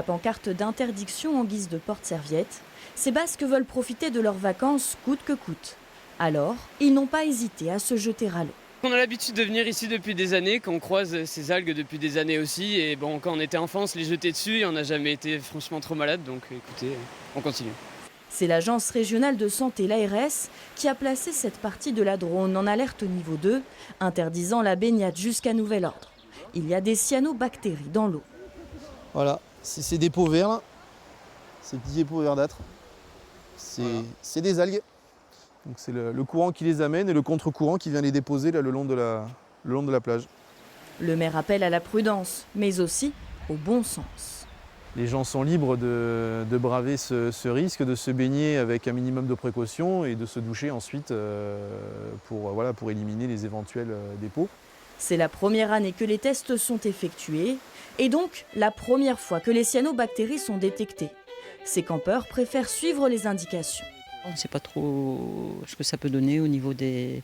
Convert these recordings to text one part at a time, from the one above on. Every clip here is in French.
La pancarte d'interdiction en guise de porte-serviette, ces Basques veulent profiter de leurs vacances coûte que coûte. Alors, ils n'ont pas hésité à se jeter à l'eau. On a l'habitude de venir ici depuis des années, qu'on croise ces algues depuis des années aussi. Et bon, quand on était enfant, on se les jetait dessus et on n'a jamais été franchement trop malade. Donc écoutez, on continue. C'est l'Agence régionale de santé, l'ARS, qui a placé cette partie de la Dronne en alerte niveau 2, interdisant la baignade jusqu'à nouvel ordre. Il y a des cyanobactéries dans l'eau. Voilà, c'est ces dépôts verts là, ces petits dépôts verdâtres. C'est des algues. Donc c'est le courant qui les amène et le contre-courant qui vient les déposer là, le long de la plage. Le maire appelle à la prudence, mais aussi au bon sens. Les gens sont libres de braver ce risque, de se baigner avec un minimum de précaution et de se doucher ensuite pour éliminer les éventuels dépôts. C'est la première année que les tests sont effectués et donc la première fois que les cyanobactéries sont détectées. Ces campeurs préfèrent suivre les indications. On ne sait pas trop ce que ça peut donner au niveau des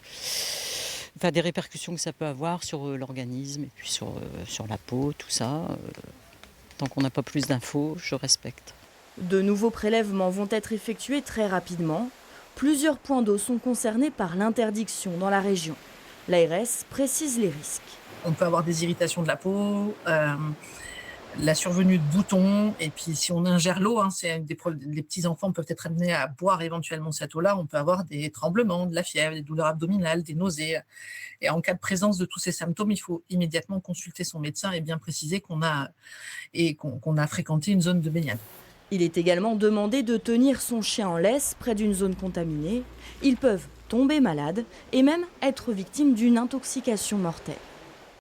répercussions que ça peut avoir sur l'organisme et puis sur la peau, tout ça. Tant qu'on n'a pas plus d'infos, je respecte. De nouveaux prélèvements vont être effectués très rapidement. Plusieurs points d'eau sont concernés par l'interdiction dans la région. L'ARS précise les risques. On peut avoir des irritations de la peau, la survenue de boutons, et puis si on ingère l'eau, les petits-enfants peuvent être amenés à boire éventuellement cette eau-là, on peut avoir des tremblements, de la fièvre, des douleurs abdominales, des nausées. Et en cas de présence de tous ces symptômes, il faut immédiatement consulter son médecin et bien préciser qu'on a fréquenté une zone de baignade. Il est également demandé de tenir son chien en laisse près d'une zone contaminée. Ils peuvent tomber malades et même être victimes d'une intoxication mortelle.